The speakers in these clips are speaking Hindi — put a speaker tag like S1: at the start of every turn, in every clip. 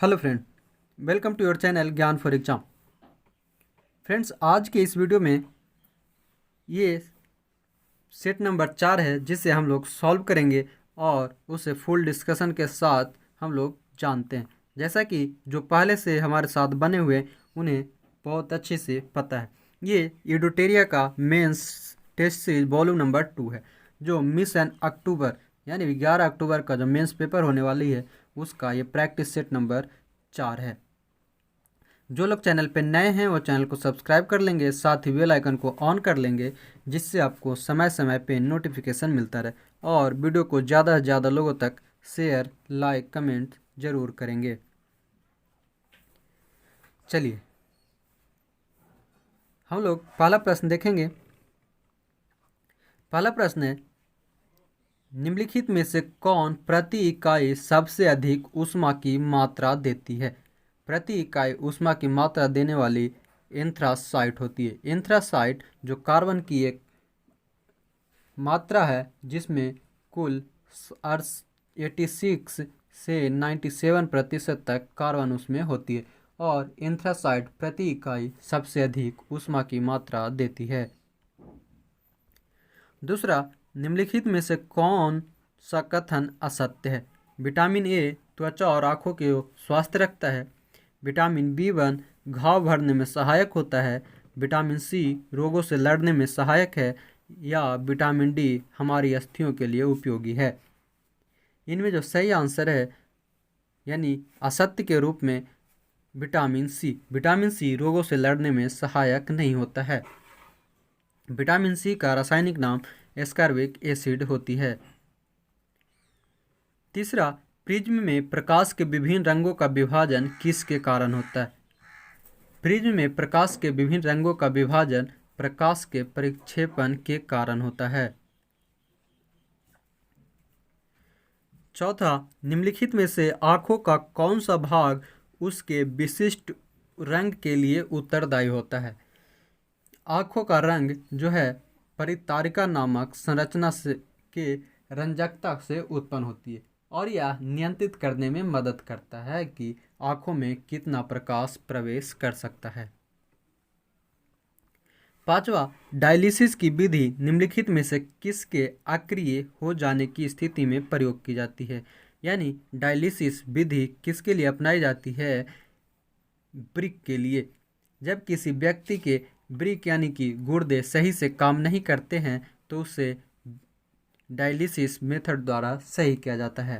S1: Hello friend, welcome to your channel Gyan for exam. Friends, आज के इस वीडियो में ये सेट नंबर 4 है जिसे हम लोग सॉल्व करेंगे और उसे फुल डिस्कशन के साथ हम लोग जानते हैं। जैसा कि जो पहले से हमारे साथ बने हुए उन्हें बहुत अच्छे से पता है। ये एडुटेरिया का mains test series volume number 2 है, जो मिस एंड अक्टूबर यानी 11 अक्टूबर का जो मेंस पेपर होने वाली है उसका ये प्रैक्टिस सेट नंबर 4 है। जो लोग चैनल पे नए हैं वो चैनल को सब्सक्राइब कर लेंगे, साथ ही बेल आइकन को ऑन कर लेंगे, जिससे आपको समय समय पे नोटिफिकेशन मिलता रहे। और वीडियो को ज़्यादा से ज़्यादा लोगों तक शेयर, लाइक, कमेंट जरूर करेंगे। चलिए हम लोग पहला प्रश्न देखेंगे। पहला प्रश्न है, निम्नलिखित में से कौन प्रति इकाई सबसे अधिक ऊष्मा की मात्रा देती है? प्रति इकाई ऊष्मा की मात्रा देने वाली एंथ्रासाइट होती है। एंथ्रासाइट जो कार्बन की एक मात्रा है जिसमें कुल 86 से 97% तक कार्बन उसमें होती है, और एंथ्रासाइट प्रति इकाई सबसे अधिक ऊष्मा की मात्रा देती है। दूसरा, निम्नलिखित में से कौन सा कथन असत्य है? विटामिन ए त्वचा और आँखों के स्वास्थ्य रखता है। विटामिन B1 घाव भरने में सहायक होता है। विटामिन सी रोगों से लड़ने में सहायक है, या विटामिन डी हमारी अस्थियों के लिए उपयोगी है। इनमें जो सही आंसर है यानी असत्य के रूप में विटामिन सी रोगों से लड़ने में सहायक नहीं होता है। विटामिन सी का रासायनिक नाम एस्कॉर्बिक एसिड होती है। तीसरा, प्रिज्म में प्रकाश के विभिन्न रंगों का विभाजन किसके कारण होता है? प्रिज्म में प्रकाश के विभिन्न रंगों का विभाजन प्रकाश के परिक्षेपण के कारण होता है। चौथा, निम्नलिखित में से आँखों का कौन सा भाग उसके विशिष्ट रंग के लिए उत्तरदायी होता है? आँखों का रंग जो है परितारिका नामक संरचना से के रंजकता से उत्पन्न होती है, और यह नियंत्रित करने में मदद करता है कि आँखों में कितना प्रकाश प्रवेश कर सकता है। पांचवा, डायलिसिस की विधि निम्नलिखित में से किसके अक्रिय हो जाने की स्थिति में प्रयोग की जाती है? यानी डायलिसिस विधि किसके लिए अपनाई जाती है? ब्रिक के लिए। जब किसी व्यक्ति के ब्रिक यानी कि गुर्दे सही से काम नहीं करते हैं तो उसे डायलिसिस मेथड द्वारा सही किया जाता है।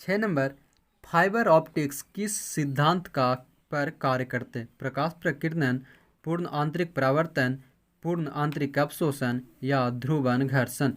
S1: 6 नंबर, फाइबर ऑप्टिक्स किस सिद्धांत का पर कार्य करते हैं? प्रकाश प्रकीर्णन, पूर्ण आंतरिक परावर्तन, पूर्ण आंतरिक अवशोषण, या ध्रुवन घर्षण?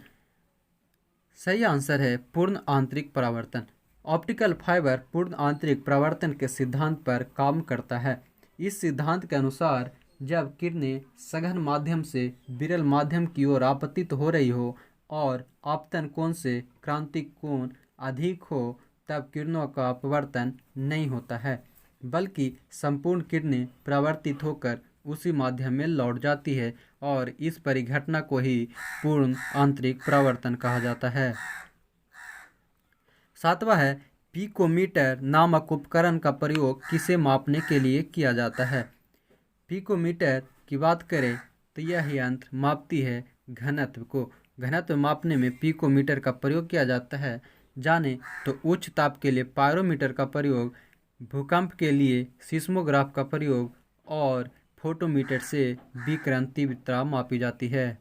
S1: सही आंसर है पूर्ण आंतरिक परावर्तन। ऑप्टिकल फाइबर पूर्ण आंतरिक परावर्तन के सिद्धांत पर काम करता है। इस सिद्धांत के अनुसार जब किरणें सघन माध्यम से विरल माध्यम की ओर आपतित हो रही हो और आपतन कोण से क्रांतिक कोण अधिक हो, तब किरणों का अपवर्तन नहीं होता है, बल्कि संपूर्ण किरणें परावर्तित होकर उसी माध्यम में लौट जाती है, और इस परिघटना को ही पूर्ण आंतरिक परावर्तन कहा जाता है। सातवां है, पिकोमीटर नामक उपकरण का प्रयोग किसे मापने के लिए किया जाता है? पिकोमीटर की बात करें तो यह यंत्र मापती है घनत्व को। घनत्व मापने में पिकोमीटर का प्रयोग किया जाता है। जाने तो उच्च ताप के लिए पायरोमीटर का प्रयोग, भूकंप के लिए सिस्मोग्राफ का प्रयोग, और फोटोमीटर से विकिरण तीव्रता मापी जाती है।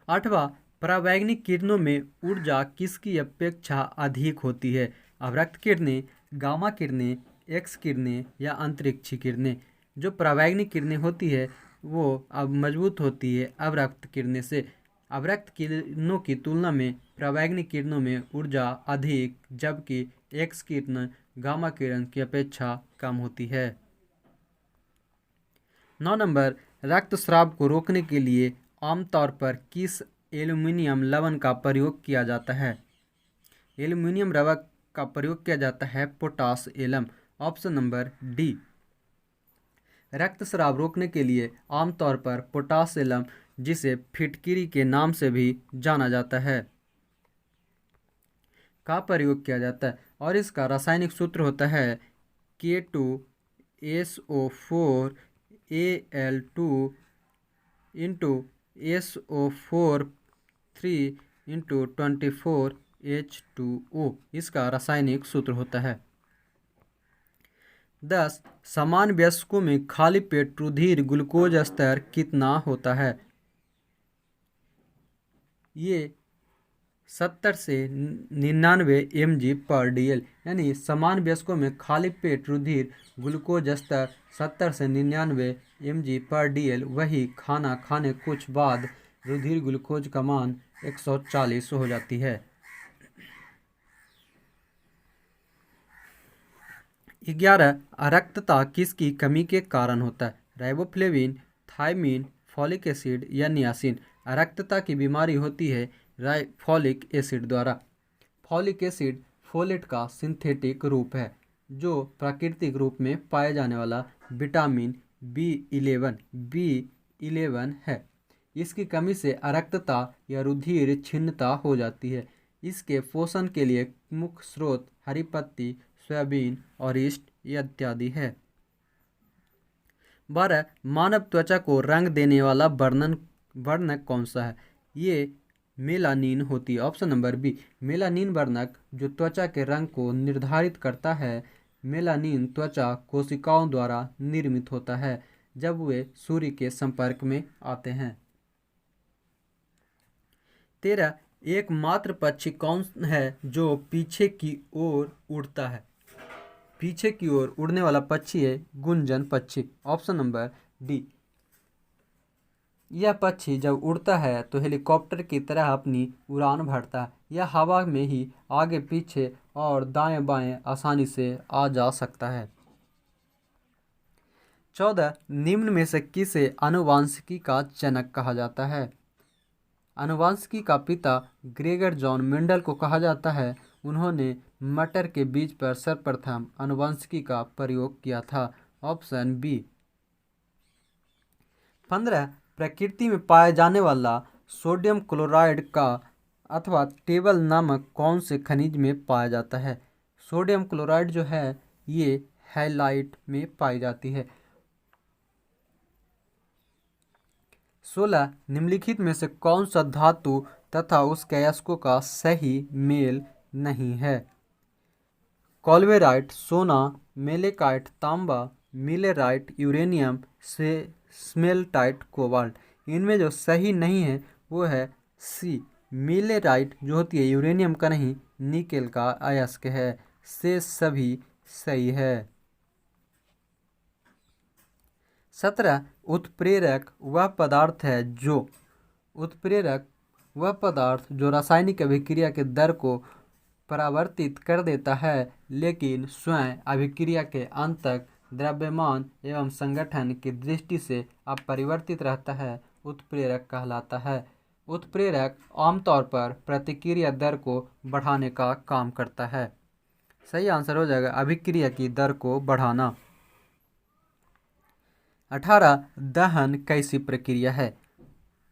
S1: आठवां, परावैंगिक किरणों में ऊर्जा किसकी अपेक्षा अधिक होती है? अवरक्त किरणें, गामा किरणें, एक्स किरणें, या अंतरिक्षी किरणें? जो परावैंगिक किरणें होती है वो अब मजबूत होती है अवरक्त किरणें से। अवरक्त किरणों की तुलना में परावैंगिक किरणों में ऊर्जा अधिक, जबकि एक्स किरण गामा किरण की अपेक्षा कम होती है। 9 नंबर, रक्तस्राव को रोकने के लिए आमतौर पर किस एल्युमिनियम लवण का प्रयोग किया जाता है? एल्युमिनियम लवण का प्रयोग किया जाता है potash alum. Option number D. रक्तस्राव रोकने के लिए आमतौर पर पोटास एलम, जिसे फिटकिरी के नाम से भी जाना जाता है। का प्रयोग किया जाता है और इसका रासायनिक सूत्र होता है K2SO4Al2 into SO4 3 into 24H2O इसका रासायनिक सूत्र होता है। 10 समान वयस्कों में खाली पेट रुधिर ग्लूकोज स्तर कितना होता है? ये 70 से 99 mg/dl, यानी समान वयस्कों में खाली पेट रुधिर ग्लूकोज स्तर 70 से 99 mg/dl, वही खाना खाने कुछ बाद रुधिर ग्लूकोज का मान 140 हो जाती है। 11 अरक्तता किसकी कमी के कारण होता है? राइबोफ्लेविन, थायमीन, फॉलिक एसिड या नियासिन। अरक्तता की बीमारी होती है फॉलिक एसिड द्वारा। फॉलिक एसिड फोलेट का सिंथेटिक रूप है जो प्राकृतिक रूप में पाए जाने वाला विटामिन B11 है। इसकी कमी से अरक्तता या रुधिर क्षीणता हो जाती है। इसके पोषण के लिए मुख्य स्रोत हरी पत्ती, सोयाबीन और यीस्ट इत्यादि है। 12 मानव त्वचा को रंग देने वाला वर्णक कौन सा है? ये मेलानिन होती है। ऑप्शन नंबर बी मेलानिन वर्णक जो त्वचा के रंग को निर्धारित करता है। मेलानिन त्वचा कोशिकाओं द्वारा निर्मित होता है जब वे सूर्य के संपर्क में आते हैं। 13 एकमात्र पक्षी कौन है जो पीछे की ओर उड़ता है? पीछे की ओर उड़ने वाला पक्षी है गुंजन पक्षी। Option number D. यह पक्षी जब उड़ता है तो हेलीकॉप्टर की तरह अपनी उड़ान भरता है। यह हवा में ही आगे पीछे और दाएं बाएं आसानी से आ जा सकता है। 14 निम्न में से किसे आनुवांशिकी का जनक कहा जाता है? आनुवांशिकी का पिता ग्रेगर जॉन मेंडल को कहा जाता है। उन्होंने मटर के बीज पर सर्वप्रथम आनुवांशिकी का प्रयोग किया था। Option B. 15 प्रकृति में पाए जाने वाला सोडियम क्लोराइड का अथवा टेबल नामक कौन से खनिज में पाया जाता है? सोडियम क्लोराइड जो है ये हैलाइट में पाई जाती है। 16 निम्नलिखित में से कौन सा धातु तथा उसके अयस्कों का सही मेल नहीं है? कॉल्वेराइट सोना, मेलेकाइट तांबा, मिलेराइट यूरेनियम से स्मेल्टाइट कोबाल्ट। इनमें जो सही नहीं है वो है सी मिलेराइट, जो होती है यूरेनियम का नहीं निकेल का अयस्क है। से सभी सही है। 17 उत्प्रेरक वह पदार्थ है जो रासायनिक अभिक्रिया के दर को परावर्तित कर देता है लेकिन स्वयं अभिक्रिया के अंत तक द्रव्यमान एवं संगठन की दृष्टि से अपरिवर्तित रहता है, उत्प्रेरक कहलाता है। उत्प्रेरक आमतौर पर प्रतिक्रिया दर को बढ़ाने का काम करता है। सही आंसर हो जाएगा अभिक्रिया की दर को बढ़ाना। 18 दहन कैसी प्रक्रिया है?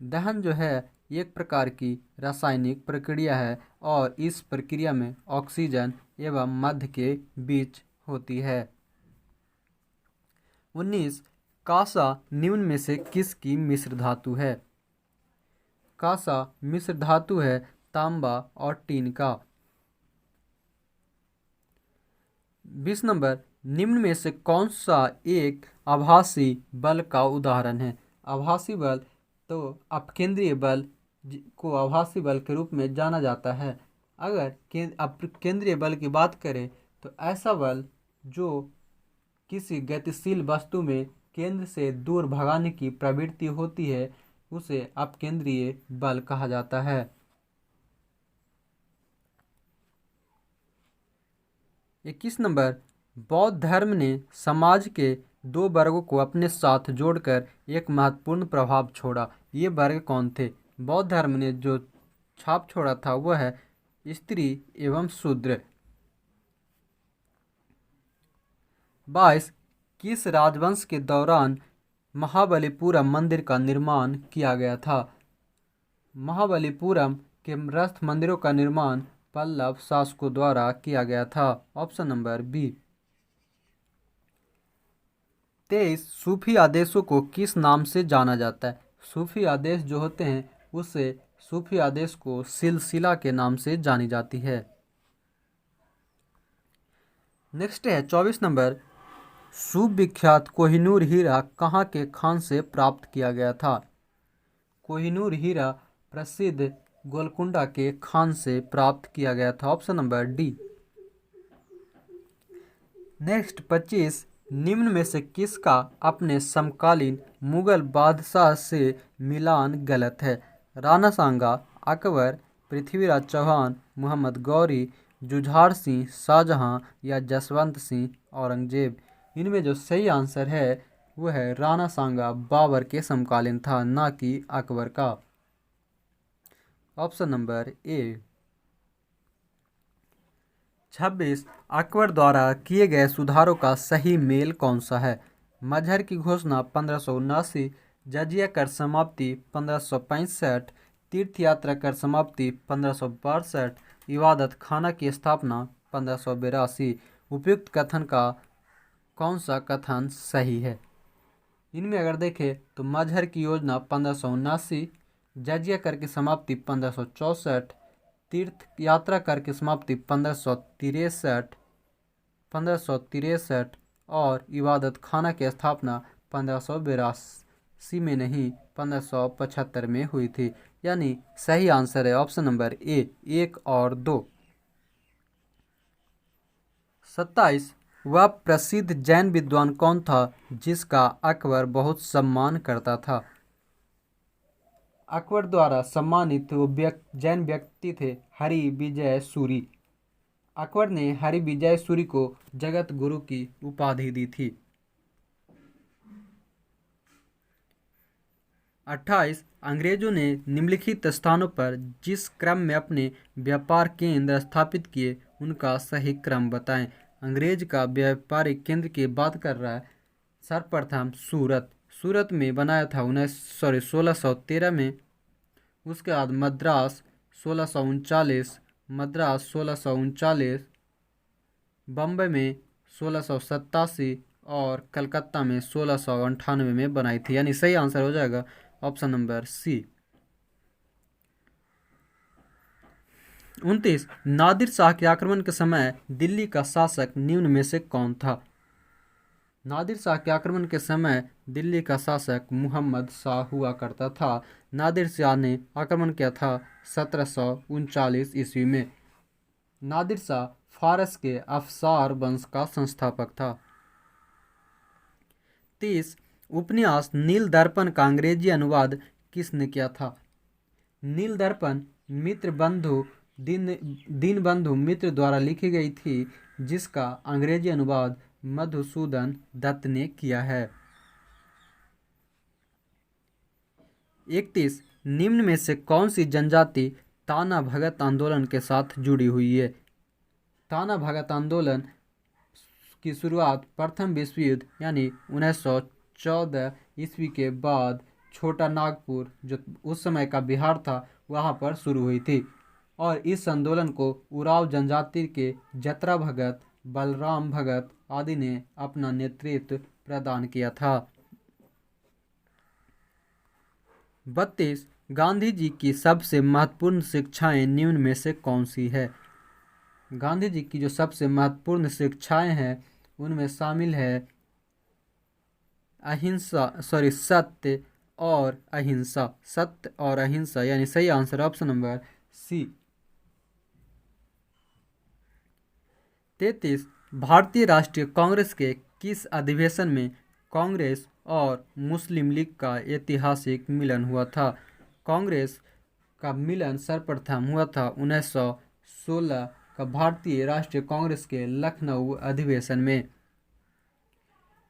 S1: दहन जो है एक प्रकार की रासायनिक प्रक्रिया है और इस प्रक्रिया में ऑक्सीजन एवं मध्य के बीच होती है। 19 कांसा निम्न में से किसकी मिश्र धातु है? कांसा मिश्र धातु है तांबा और टीन का। 20 नंबर निम्न में से कौन सा एक आभासी बल का उदाहरण है? आभासी बल तो अपकेंद्रीय बल को आभासी बल के रूप में जाना जाता है। अगर केंद्रीय बल की बात करें तो ऐसा बल जो किसी गतिशील वस्तु में केंद्र से दूर भगाने की प्रवृत्ति होती है उसे अपकेंद्रीय बल कहा जाता है। 21 नंबर बौद्ध धर्म ने समाज के दो वर्गों को अपने साथ जोड़कर एक महत्वपूर्ण प्रभाव छोड़ा। ये वर्ग कौन थे? बौद्ध धर्म ने जो छाप छोड़ा था वह है स्त्री एवं शूद्र। 22 किस राजवंश के दौरान महाबलीपुरम मंदिर का निर्माण किया गया था? महाबलीपुरम के रथ मंदिरों का निर्माण पल्लव शासकों द्वारा किया गया था। Option number B. 23 सूफी आदेशों को किस नाम से जाना जाता है? सूफी आदेश जो होते हैं उससे सूफी आदेश को सिलसिला के नाम से जानी जाती है। नेक्स्ट है 24 नंबर, सुविख्यात कोहिनूर हीरा कहाँ के खान से प्राप्त किया गया था? कोहिनूर हीरा प्रसिद्ध गोलकुंडा के खान से प्राप्त किया गया था। Option number D. नेक्स्ट 25, निम्न में से किसका अपने समकालीन मुगल बादशाह से मिलान गलत है? राणा सांगा, अकबर, पृथ्वीराज चौहान, मोहम्मद गौरी, जुझार सिंह शाहजहां या जसवंत सिंह औरंगजेब? इनमें जो सही आंसर है वो है राणा सांगा बाबर के समकालीन था, ना कि अकबर का। Option number A. 26, अकबर द्वारा किए गए सुधारों का सही मेल कौन सा है? मजहर की घोषणा 1579, जजिया कर समाप्ति 1565, तीर्थ यात्रा कर समाप्ति 1562, इबादत खाना की स्थापना 1582। उपयुक्त कथन का कौन सा कथन सही है? इनमें अगर देखें तो मजहर की योजना 1579, जजिया कर की समाप्ति 1564, तीर्थ यात्रा कर की समाप्ति 1563 और इबादत खाना की स्थापना 1582 में नहीं 1575 में हुई थी। यानी सही आंसर है ऑप्शन नंबर ए, 1 और 2। 27, वह प्रसिद्ध जैन विद्वान कौन था जिसका अकबर बहुत सम्मान करता था? अकबर द्वारा सम्मानित वो जैन व्यक्ति थे हरि विजय सूरी। अकबर ने हरि विजय सूरी को जगत गुरु की उपाधि दी थी। 28, अंग्रेजों ने निम्नलिखित स्थानों पर जिस क्रम में अपने व्यापार केंद्र स्थापित किए उनका सही क्रम बताएं। अंग्रेज का व्यापारिक केंद्र की बात कर रहा है। सर्वप्रथम सूरत में बनाया था 1613 में। उसके बाद मद्रास 1639, बम्बई में 1687 और कलकत्ता में 1698 में बनाई थी। यानी सही आंसर हो जाएगा option number C. 29, Nadir Shah के आक्रमण के समय दिल्ली का शासक निम्न में से कौन था? नादिर शाह के आक्रमण के समय दिल्ली का शासक मुहम्मद शाह हुआ करता था। नादिर शाह ने आक्रमण किया था 1739 ईस्वी में। नादिर शाह फारस के अफसार वंश का संस्थापक था। 30, उपन्यास नील दर्पण का अंग्रेजी अनुवाद किसने किया था? नील दर्पण मित्र बंधु दीनबंधु मित्र द्वारा लिखी गई थी, जिसका अंग्रेजी अनुवाद मधुसूदन दत्त ने किया है। 31, निम्न में से कौन सी जनजाति ताना भगत आंदोलन के साथ जुड़ी हुई है? ताना भगत आंदोलन की शुरुआत प्रथम विश्व युद्ध यानी 1914 ईस्वी के बाद छोटा नागपुर जो उस समय का बिहार था वहाँ पर शुरू हुई थी। और इस आंदोलन को उराव जनजाति के जतरा भगत, बलराम भगत आदि ने अपना नेतृत्व प्रदान किया था। 32, गांधी जी की सबसे महत्वपूर्ण शिक्षाएं निम्न में से कौन सी है? गांधी जी की जो सबसे महत्वपूर्ण शिक्षाएं हैं उनमें शामिल है सत्य और अहिंसा। यानी सही आंसर ऑप्शन नंबर सी। 33, भारतीय राष्ट्रीय कांग्रेस के किस अधिवेशन में कांग्रेस और मुस्लिम लीग का ऐतिहासिक मिलन हुआ था? कांग्रेस का मिलन सर्वप्रथम हुआ था 1916 का भारतीय राष्ट्रीय कांग्रेस के लखनऊ अधिवेशन में।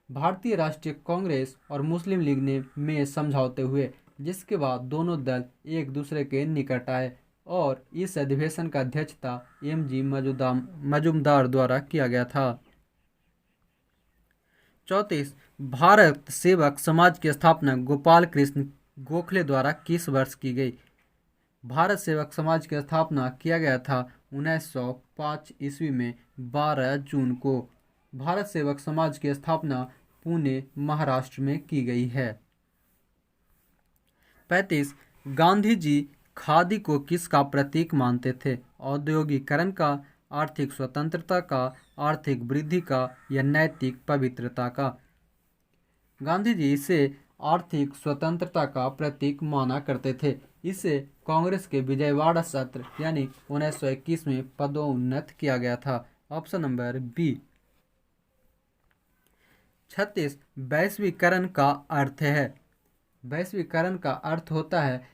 S1: भारतीय राष्ट्रीय कांग्रेस और मुस्लिम लीग ने में समझौते हुए, जिसके बाद दोनों दल एक दूसरे के निकट आए और इस अधिवेशन का अध्यक्षता एम.जी. मजुमदार द्वारा किया गया था। 34, भारत सेवक समाज की स्थापना गोपाल कृष्ण गोखले द्वारा किस वर्ष की गई? भारत सेवक समाज की स्थापना किया गया था 1905 ईस्वी में 12 जून को भारत सेवक समाज की स्थापना पुणे महाराष्ट्र में की गई है। 35 गांधी जी खादी को किसका प्रतीक मानते थे? औद्योगिकरण का, आर्थिक स्वतंत्रता का, आर्थिक वृद्धि का या नैतिक पवित्रता का? गांधी जी इसे आर्थिक स्वतंत्रता का प्रतीक माना करते थे। इसे कांग्रेस के विजयवाड़ा सत्र यानी 1921 में पदोन्नत किया गया था। Option number B. 36 वैश्वीकरण का अर्थ है। वैश्वीकरण का अर्थ होता है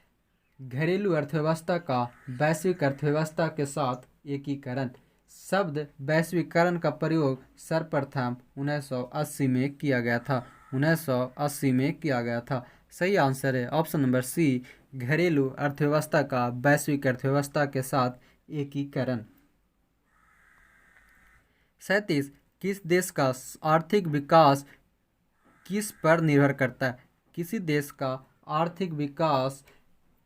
S1: घरेलू अर्थव्यवस्था का वैश्विक अर्थव्यवस्था के साथ एकीकरण। शब्द वैश्वीकरण का प्रयोग सर्वप्रथम 1980 में किया गया था। 1980 में किया गया था। सही आंसर है ऑप्शन नंबर सी, घरेलू अर्थव्यवस्था का वैश्विक अर्थव्यवस्था के साथ एकीकरण। 37 किस देश का आर्थिक विकास किस पर निर्भर करता है? किसी देश का आर्थिक विकास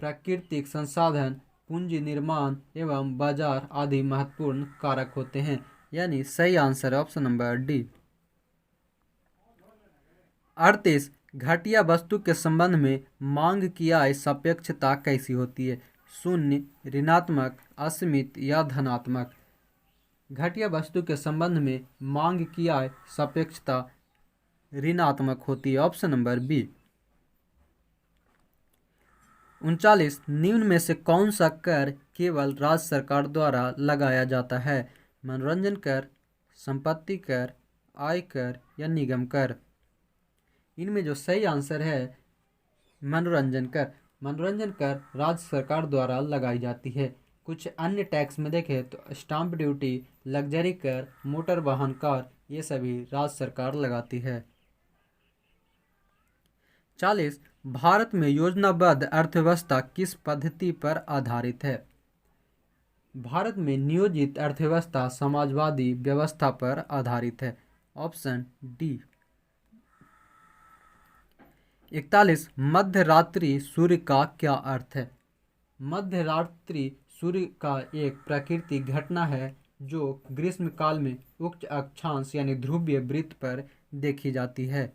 S1: प्राकृतिक संसाधन, पूंजी निर्माण एवं बाजार आदि महत्वपूर्ण कारक होते हैं। यानी सही आंसर है ऑप्शन नंबर डी। 38 घटिया वस्तु के संबंध में मांग की आय सापेक्षता कैसी होती है? शून्य, ऋणात्मक, असीमित या धनात्मक? घटिया वस्तु के संबंध में मांग की आय सापेक्षता ऋणात्मक होती है। Option number B. 39 निम्न में से कौन सा कर केवल राज्य सरकार द्वारा लगाया जाता है? मनोरंजन कर, संपत्ति कर, आय कर या निगम कर? इनमें जो सही आंसर है मनोरंजन कर। मनोरंजन कर राज्य सरकार द्वारा लगाई जाती है। कुछ अन्य टैक्स में देखें तो स्टाम्प ड्यूटी, लग्जरी कर, मोटर वाहन कर, ये सभी राज्य सरकार लगाती है। 40 भारत में योजनाबद्ध अर्थव्यवस्था किस पद्धति पर आधारित है? भारत में नियोजित अर्थव्यवस्था समाजवादी व्यवस्था पर आधारित है। Option D. 41 मध्यरात्रि सूर्य का क्या अर्थ है? मध्यरात्रि सूर्य का एक प्राकृतिक घटना है जो ग्रीष्म काल में उच्च अक्षांश यानी ध्रुवीय वृत्त पर देखी जाती है।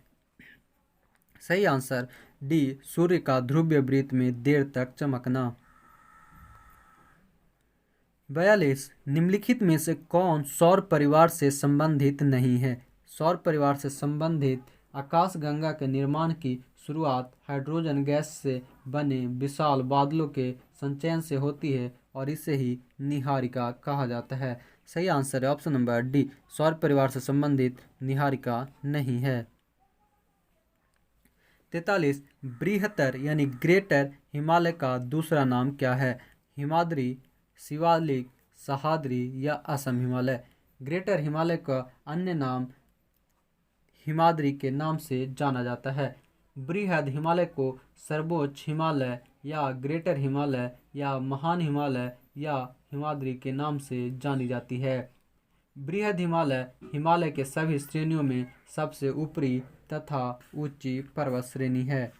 S1: सही आंसर डी, सूर्य का ध्रुवीय वृत्त में देर तक चमकना। 42 निम्नलिखित में से कौन सौर परिवार से संबंधित नहीं है? सौर परिवार से संबंधित आकाशगंगा के निर्माण की शुरुआत हाइड्रोजन गैस से बने विशाल बादलों के संचयन से होती है और इसे ही नीहारिका कहा जाता है। सही आंसर है ऑप्शन नंबर डी, सौर परिवार से संबंधित नीहारिका नहीं है। 43 बृहत्तर यानी ग्रेटर हिमालय का दूसरा नाम क्या है? हिमाद्री, शिवालिक, सह्याद्री या असम हिमालय? ग्रेटर हिमालय का अन्य नाम हिमाद्री के नाम से जाना जाता है। बृहद हिमालय को सर्वोच्च हिमालय या ग्रेटर हिमालय या महान हिमालय या हिमाद्री के नाम से जानी जाती है। बृहद हिमालय हिमालय के सभी श्रेणियों में सबसे ऊपरी तथा ऊंची पर्वत श्रेणी है।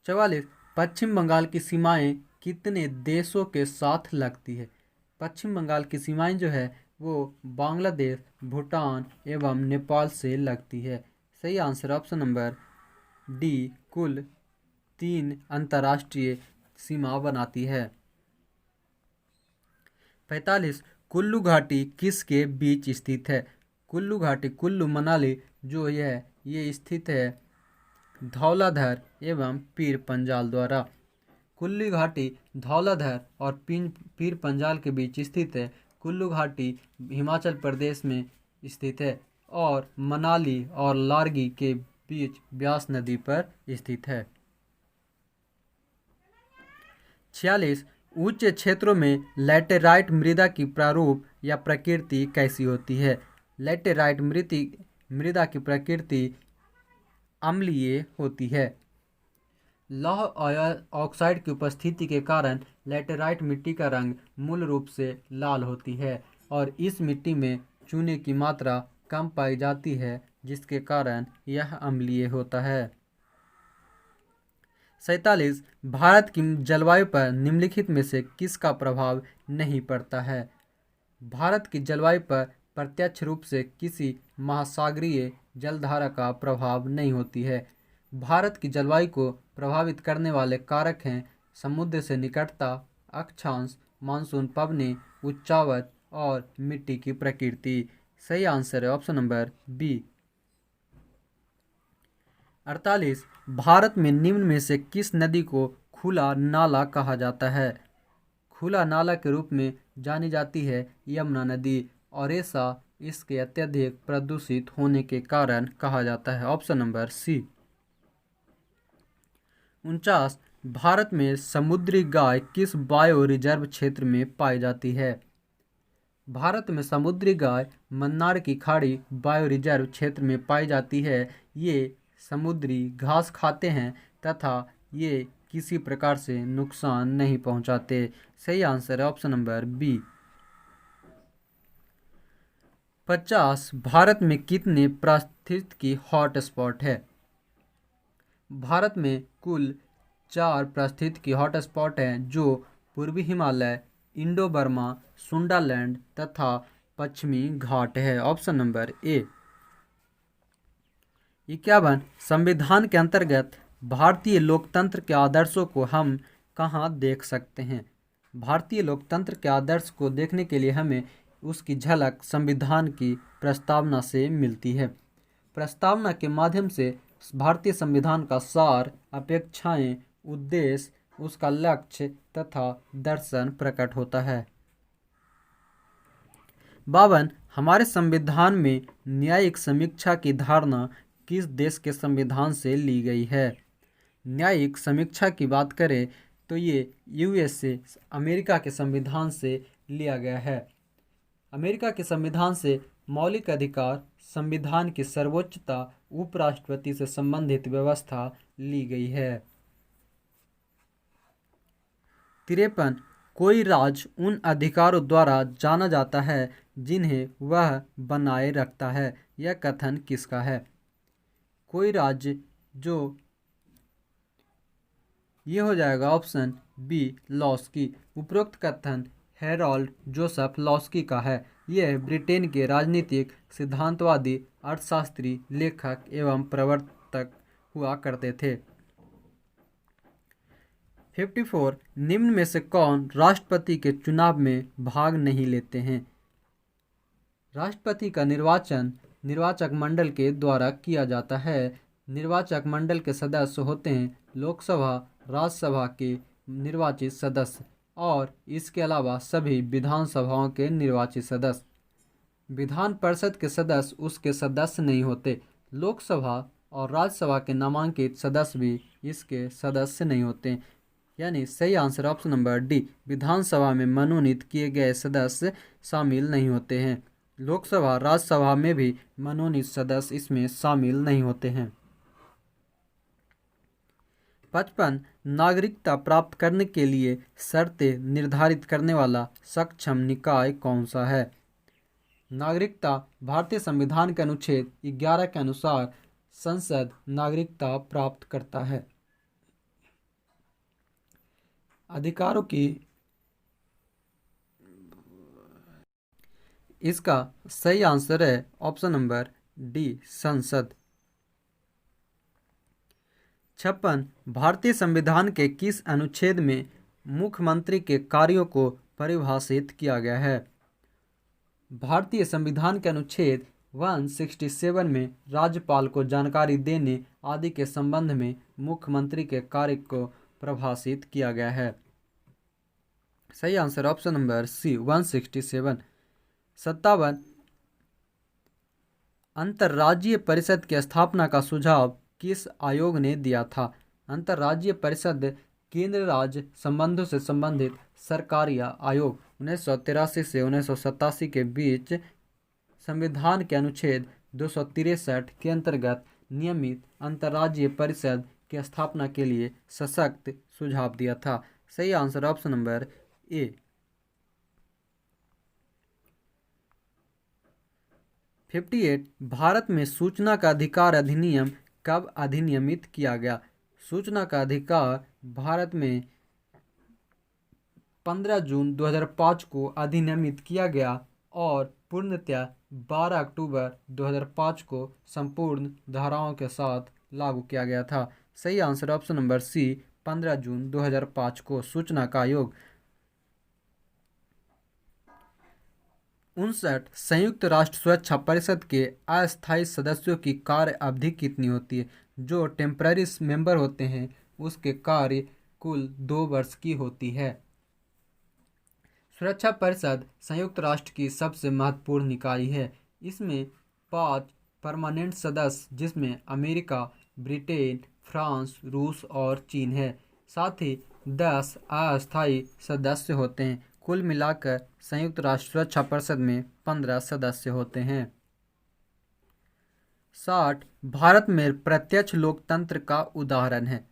S1: 44 पश्चिम बंगाल की सीमाएं कितने देशों के साथ लगती है? पश्चिम बंगाल की सीमाएं जो है वो बांग्लादेश, भूटान एवं नेपाल से लगती है। सही आंसर ऑप्शन नंबर डी, कुल 3 अंतर्राष्ट्रीय सीमा बनाती है। 45 कुल्लू घाटी किसके बीच स्थित है? कुल्लू घाटी कुल्लू मनाली जो ये स्थित है धौलाधर एवं पीर पंजाल द्वारा। कुल्लू घाटी धौलाधर और पीर पंजाल के बीच स्थित है। कुल्लू घाटी हिमाचल प्रदेश में स्थित है और मनाली और लारगी के बीच ब्यास नदी पर स्थित है। 46 उच्च क्षेत्रों में लैटेराइट मृदा की प्रारूप या प्रकृति कैसी होती है? लैटेराइट मृदा की प्रकृति अम्लीय होती है। लौह ऑक्साइड की उपस्थिति के कारण लैटेराइट मिट्टी का रंग मूल रूप से लाल होती है और इस मिट्टी में चूने की मात्रा कम पाई जाती है जिसके कारण यह अम्लीय होता है। 47 भारत की जलवायु पर निम्नलिखित में से किसका प्रभाव नहीं पड़ता है? भारत की जलवायु पर प्रत्यक्ष रूप से किसी महासागरीय जलधारा का प्रभाव नहीं होती है। भारत की जलवायु को प्रभावित करने वाले कारक हैं समुद्र से निकटता, अक्षांश, मानसून पवनें, उच्चावत और मिट्टी की प्रकृति। सही आंसर है ऑप्शन नंबर बी। 48 भारत में निम्न में से किस नदी को खुला नाला कहा जाता है? खुला नाला के रूप में जानी जाती है यमुना नदी, और ऐसा इसके अत्यधिक प्रदूषित होने के कारण कहा जाता है। ऑप्शन नंबर सी। 49 भारत में समुद्री गाय किस बायो रिजर्व क्षेत्र में पाई जाती है? भारत में समुद्री गाय मन्नार की खाड़ी बायो रिजर्व क्षेत्र में पाई जाती है। ये समुद्री घास खाते हैं तथा ये किसी प्रकार से नुकसान नहीं पहुंचाते। सही आंसर है ऑप्शन नंबर बी। 50 भारत में कितने पारिस्थितिकी हॉट स्पॉट है? भारत में कुल 4 पारिस्थितिकी हॉट स्पॉट हैं जो पूर्वी हिमालय, इंडो बर्मा, सुंडालैंड तथा पश्चिमी घाट है। Option number A. 51 संविधान के अंतर्गत भारतीय लोकतंत्र के आदर्शों को हम कहाँ देख सकते हैं? भारतीय लोकतंत्र के आदर्श को देखने के लिए हमें उसकी झलक संविधान की प्रस्तावना से मिलती है। प्रस्तावना के माध्यम से भारतीय संविधान का सार, अपेक्षाएं, उद्देश्य, उसका लक्ष्य तथा दर्शन प्रकट होता है। 52 हमारे संविधान में न्यायिक समीक्षा की धारणा किस देश के संविधान से ली गई है? न्यायिक समीक्षा की बात करें तो ये यूएसए अमेरिका के संविधान से लिया गया है। अमेरिका के संविधान से मौलिक अधिकार, संविधान की सर्वोच्चता, उपराष्ट्रपति से संबंधित व्यवस्था ली गई है। 53 कोई राज्य उन अधिकारों द्वारा जाना जाता है जिन्हें वह बनाए रखता है। यह कथन किसका है? कोई राज्य जो, ये हो जाएगा ऑप्शन बी लॉस्की। उपरोक्त कथन हेरोल्ड जोसेफ लॉस्की का है। यह ब्रिटेन के राजनीतिक, सिद्धांतवादी, अर्थशास्त्री, लेखक एवं प्रवर्तक हुआ करते थे। 54 निम्न में से कौन राष्ट्रपति के चुनाव में भाग नहीं लेते हैं? राष्ट्रपति का निर्वाचन निर्वाचक मंडल के द्वारा किया जाता है। निर्वाचक मंडल के सदस्य होते हैं लोकसभा, राज्यसभा के निर्वाचित सदस्य और इसके अलावा सभी विधानसभाओं के निर्वाचित सदस्य। विधान परिषद के सदस्य उसके सदस्य नहीं होते। लोकसभा और राज्यसभा के नामांकित सदस्य भी इसके सदस्य नहीं होते। यानी सही आंसर ऑप्शन नंबर डी, विधानसभा में मनोनीत किए गए सदस्य शामिल नहीं होते हैं। लोकसभा, राज्यसभा में भी मनोनीत सदस्य इसमें शामिल नहीं होते हैं। 55 नागरिकता प्राप्त करने के लिए शर्तें निर्धारित करने वाला सक्षम निकाय कौन सा है? नागरिकता भारतीय संविधान के अनुच्छेद 11 के अनुसार संसद नागरिकता प्राप्त करता है। अधिकारों की, इसका सही आंसर है ऑप्शन नंबर डी संसद। 56 भारतीय संविधान के किस अनुच्छेद में मुख्यमंत्री के कार्यों को परिभाषित किया गया है? भारतीय संविधान के अनुच्छेद 167 में राज्यपाल को जानकारी देने आदि के संबंध में मुख्यमंत्री के कार्य को परिभाषित किया गया है। सही आंसर ऑप्शन नंबर सी 167। 57 अंतर्राज्यीय परिषद की स्थापना का सुझाव किस आयोग ने दिया था? अंतर्राज्यीय परिषद केंद्र राज्य संबंधों से संबंधित सरकारी आयोग 1983 से 1987 के बीच संविधान के अनुच्छेद 263 के अंतर्गत नियमित अंतर्राज्यीय परिषद की स्थापना के लिए सशक्त सुझाव दिया था। सही answer option number A. 58 Bharat में सूचना का अधिकार अधिनियम कब अधिनियमित किया गया? सूचना का अधिकार भारत में 15 जून 2005 को अधिनियमित किया गया और पूर्णतया 12 अक्टूबर 2005 को संपूर्ण धाराओं के साथ लागू किया गया था। सही आंसर ऑप्शन नंबर सी, 15 जून 2005 को सूचना का आयोग। 59 संयुक्त राष्ट्र सुरक्षा परिषद के अस्थायी सदस्यों की कार्य अवधि कितनी होती है? जो टेम्पररी मेंबर होते हैं उसके कार्य कुल 2 वर्ष की होती है। सुरक्षा परिषद संयुक्त राष्ट्र की सबसे महत्वपूर्ण इकाई है। इसमें 5 परमानेंट सदस्य जिसमें अमेरिका, ब्रिटेन, फ्रांस, रूस और चीन है। साथ ही 10 अस्थायी सदस्य होते हैं। कुल मिलाकर संयुक्त राष्ट्र सुरक्षा परिषद में 15 सदस्य होते हैं। 60 भारत में प्रत्यक्ष लोकतंत्र का उदाहरण है।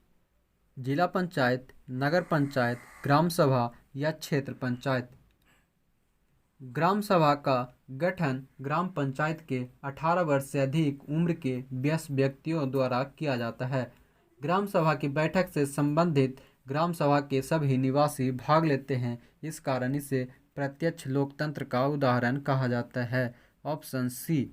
S1: जिला पंचायत, नगर पंचायत, ग्राम सभा या क्षेत्र पंचायत। ग्राम सभा का गठन ग्राम पंचायत के 18 वर्ष से अधिक उम्र के वयस्क व्यक्तियों द्वारा किया जाता है। ग्राम सभा की बैठक से संबंधित ग्राम सभा के सभी निवासी भाग लेते हैं। इस कारण इसे प्रत्यक्ष लोकतंत्र का उदाहरण कहा जाता है। Option C.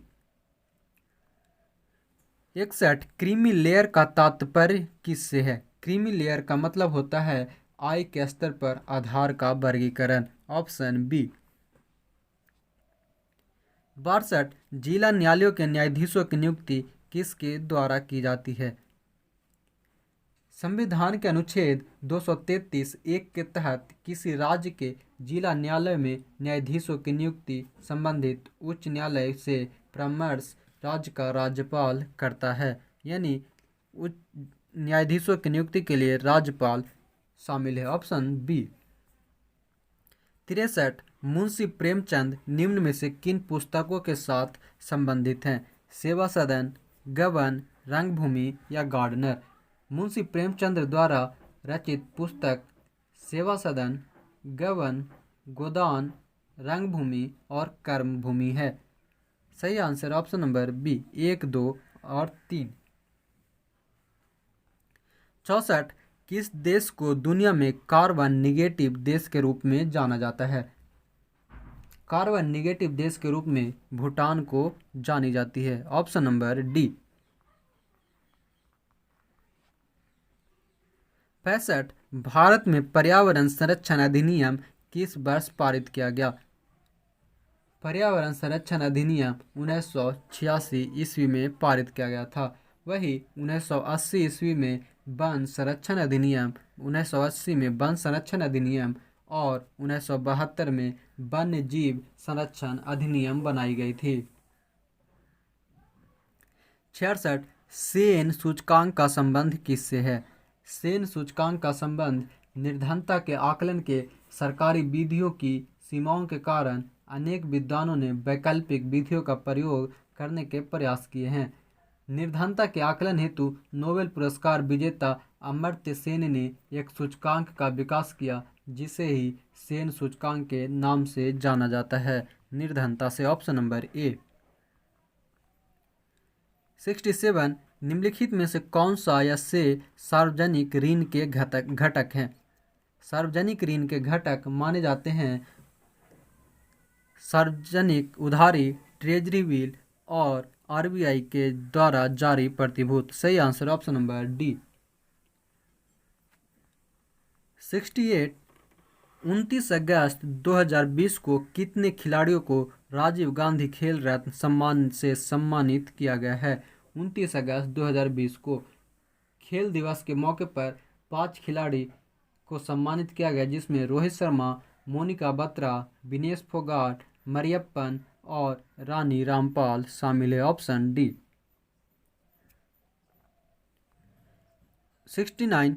S1: 61 क्रीमी लेयर का तात्पर्य किससे है? क्रीमी लेयर का मतलब होता है आय के स्तर पर आधार का वर्गीकरण। Option B. 62 जिला न्यायालयों के न्यायाधीशों की नियुक्ति किसके द्वारा की जाती है? संविधान के अनुच्छेद 233(1) के तहत किसी राज्य के जिला न्यायालय में न्यायाधीशों की नियुक्ति संबंधित उच्च न्यायालय से परामर्श राज्य का राज्यपाल करता है। यानी उच्च न्यायाधीशों की नियुक्ति के लिए राज्यपाल शामिल है। Option B. 63 मुंशी प्रेमचंद निम्न में से किन पुस्तकों के साथ संबंधित हैं? सेवा सदन, गबन, रंगभूमि या गार्डनर। मुंशी प्रेमचंद द्वारा रचित पुस्तक सेवा सदन, गबन, गोदान, रंगभूमि और कर्मभूमि है। सही आंसर ऑप्शन नंबर बी, 1, 2 और 3। 64 किस देश को दुनिया में कार्बन निगेटिव देश के रूप में जाना जाता है? कार्बन निगेटिव देश के रूप में भूटान को जानी जाती है। Option number D. 65 भारत में पर्यावरण संरक्षण अधिनियम किस वर्ष पारित किया गया? पर्यावरण संरक्षण अधिनियम 1986 ईस्वी में पारित किया गया था। वही 1980 ईस्वी में वन संरक्षण अधिनियम, 1980 में वन संरक्षण अधिनियम और 1972 में वन्य जीव संरक्षण अधिनियम बनाई गई थी। 66 सेन सूचकांक का संबंध किससे है? सेन सूचकांक का संबंध निर्धनता के आकलन के सरकारी विधियों की सीमाओं के कारण अनेक विद्वानों ने वैकल्पिक विधियों का प्रयोग करने के प्रयास किए हैं। निर्धनता के आकलन हेतु नोबेल पुरस्कार विजेता अमर्त्य सेन ने एक सूचकांक का विकास किया जिसे ही सेन सूचकांक के नाम से जाना जाता है, निर्धनता से। Option number A. 67 निम्नलिखित में से कौन सा या से सार्वजनिक ऋण के घटक हैं? सार्वजनिक ऋण के घटक माने जाते हैं सार्वजनिक उधारी, ट्रेजरी बिल और आरबीआई के द्वारा जारी प्रतिभूति। सही आंसर ऑप्शन नंबर डी। 68 29 अगस्त 2020 को कितने खिलाड़ियों को राजीव गांधी खेल रत्न सम्मान से सम्मानित किया गया है? 29 अगस्त 2020 को खेल दिवस के मौके पर 5 खिलाड़ी को सम्मानित किया गया जिसमें रोहित शर्मा, मोनिका बत्रा, विनेश फोगाट, मरियप्पन और रानी रामपाल शामिल है। Option D. 69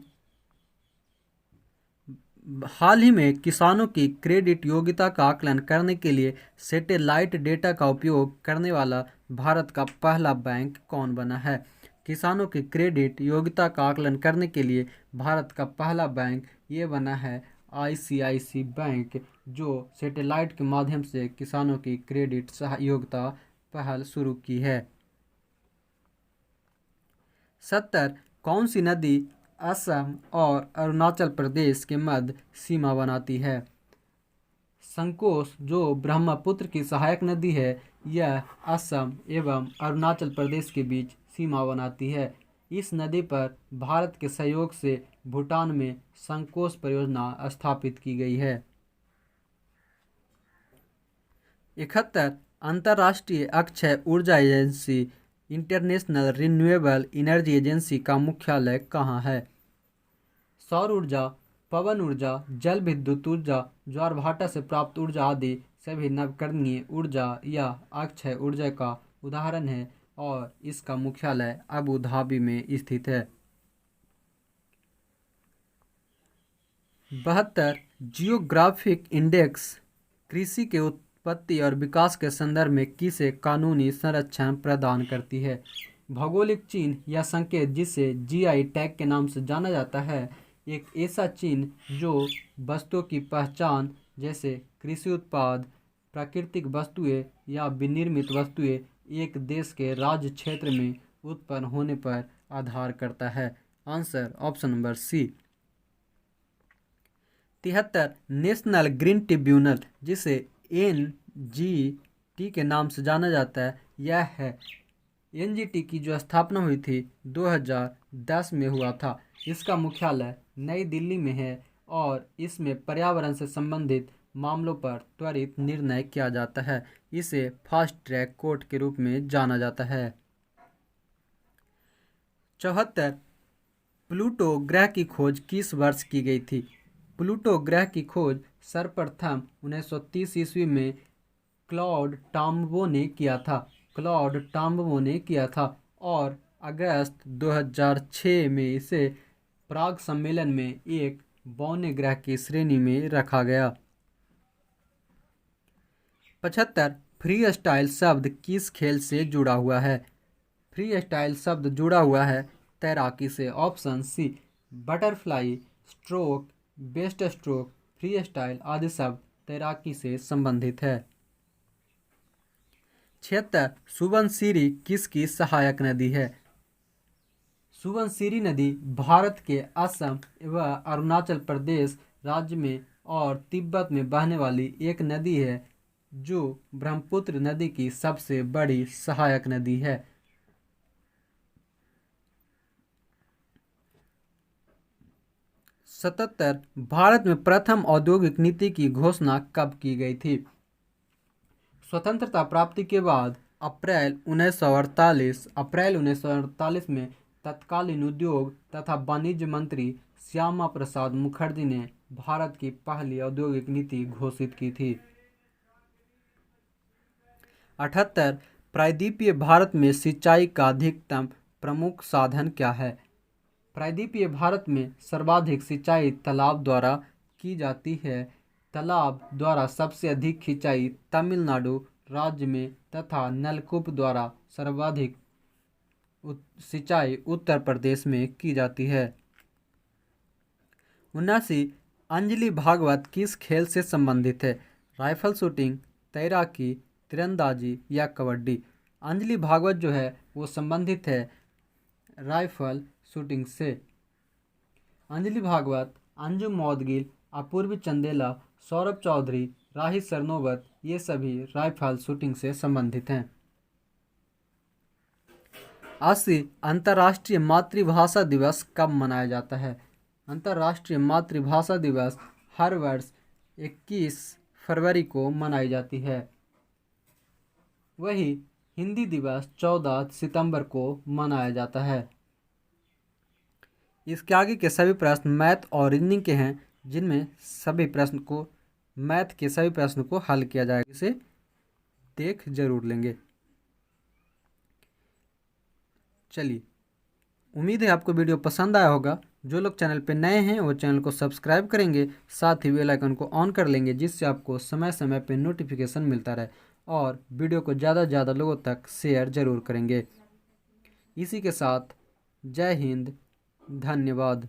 S1: हाल ही में किसानों की क्रेडिट योग्यता का आकलन करने के लिए सैटेलाइट डेटा का उपयोग करने वाला भारत का पहला बैंक कौन बना है? किसानों की क्रेडिट योग्यता का आकलन करने के लिए भारत का पहला बैंक ये बना है आईसीआईसी बैंक, जो सैटेलाइट के माध्यम से किसानों की क्रेडिट योग्यता पहल शुरू की है। 70 कौन सी नदी असम और अरुणाचल प्रदेश के मध्य सीमा बनाती है। संकोश जो ब्रह्मपुत्र की सहायक नदी है, यह असम एवं अरुणाचल प्रदेश के बीच सीमा बनाती है। इस नदी पर भारत के सहयोग से भूटान में संकोश परियोजना स्थापित की गई है। 71 अंतर्राष्ट्रीय अक्षय ऊर्जा agency international renewable energy agency का मुख्यालय कहाँ है? सौर ऊर्जा, पवन ऊर्जा, जल विद्युत ऊर्जा, ज्वारभाटा से प्राप्त ऊर्जा आदि सभी नवीकरणीय ऊर्जा या अक्षय ऊर्जा का उदाहरण है और इसका मुख्यालय अबू धाबी में स्थित है। 72 जियोग्राफिक इंडेक्स कृषि के उत्पत्ति और विकास के संदर्भ में किसे कानूनी संरक्षण प्रदान करती है? भौगोलिक चिन्ह या संकेत जिसे जीआई टैग के नाम से जाना जाता है, एक ऐसा चिन्ह जो वस्तुओं की पहचान जैसे कृषि उत्पाद, प्राकृतिक वस्तुएं या विनिर्मित वस्तुएं एक देश के राज्य क्षेत्र में उत्पन्न होने पर आधार करता है। Answer option number C. 73 national green tribunal जिसे एनजीटी के नाम से जाना जाता है, यह है एनजीटी की जो स्थापना हुई थी 2010 में हुआ था। इसका मुख्यालय नई दिल्ली में है और इसमें पर्यावरण से संबंधित मामलों पर त्वरित निर्णय किया जाता है। इसे फास्ट ट्रैक कोर्ट के रूप में जाना जाता है। 74 प्लूटो ग्रह की खोज किस वर्ष की गई थी? प्लूटो ग्रह की खोज सर्वप्रथम 1930 ईस्वी में क्लॉड टॉम्बो ने किया था और अगस्त 2006 में इसे प्राग सम्मेलन में एक बौने ग्रह की श्रेणी में रखा गया। 75 फ्री स्टाइल शब्द किस खेल से जुड़ा हुआ है? फ्री स्टाइल शब्द जुड़ा हुआ है तैराकी से। Option C. Butterfly, stroke, breast stroke, freestyle आदि शब्द तैराकी से संबंधित है। 76 सुबनसिरी किसकी सहायक नदी है? सुबनसिरी नदी भारत के असम व अरुणाचल प्रदेश राज्य में और तिब्बत में बहने वाली एक नदी है जो ब्रह्मपुत्र नदी की सबसे बड़ी सहायक नदी है। 77 भारत में प्रथम औद्योगिक नीति की घोषणा कब की गई थी? स्वतंत्रता प्राप्ति के बाद अप्रैल 1948 में तत्कालीन उद्योग तथा वाणिज्य मंत्री श्यामा प्रसाद मुखर्जी ने भारत की पहली औद्योगिक नीति घोषित की थी। 78 प्रायद्वीपीय भारत में सिंचाई का अधिकतम प्रमुख साधन क्या है? प्रायद्वीपीय भारत में सर्वाधिक सिंचाई तालाब द्वारा की जाती है। तालाब द्वारा सबसे अधिक सिंचाई तमिलनाडु राज्य में तथा नलकूप द्वारा सर्वाधिक सिंचाई उत्तर प्रदेश में की जाती है। 79 अंजलि भागवत किस खेल से संबंधित है? राइफल शूटिंग, तैराकी, तीरंदाजी या कबड्डी? अंजलि भागवत जो है वो संबंधित है राइफल शूटिंग से। अंजलि भागवत, अंजुम मौदगिल, अपूर्वी चंदेला, सौरभ चौधरी, राही सरनोबत ये सभी राइफल शूटिंग से संबंधित हैं। 80 अंतर्राष्ट्रीय मातृभाषा दिवस कब मनाया जाता है? अंतर्राष्ट्रीय मातृभाषा दिवस हर वर्ष 21 फरवरी को मनाई जाती है। वही हिंदी दिवस 14 सितंबर को मनाया जाता है। इसके आगे के सभी प्रश्न मैथ और रीजनिंग के हैं, जिनमें मैथ के सभी प्रश्न को हल किया जाएगा। इसे देख जरूर लेंगे। चलिए, उम्मीद है आपको वीडियो पसंद आया होगा। जो लोग चैनल पे नए हैं वो चैनल को सब्सक्राइब करेंगे, साथ ही बेल आइकन को ऑन कर लेंगे जिससे आपको समय समय पे नोटिफिकेशन मिलता रहे, और वीडियो को ज़्यादा से ज़्यादा लोगों तक शेयर ज़रूर करेंगे। इसी के साथ जय हिंद, धन्यवाद।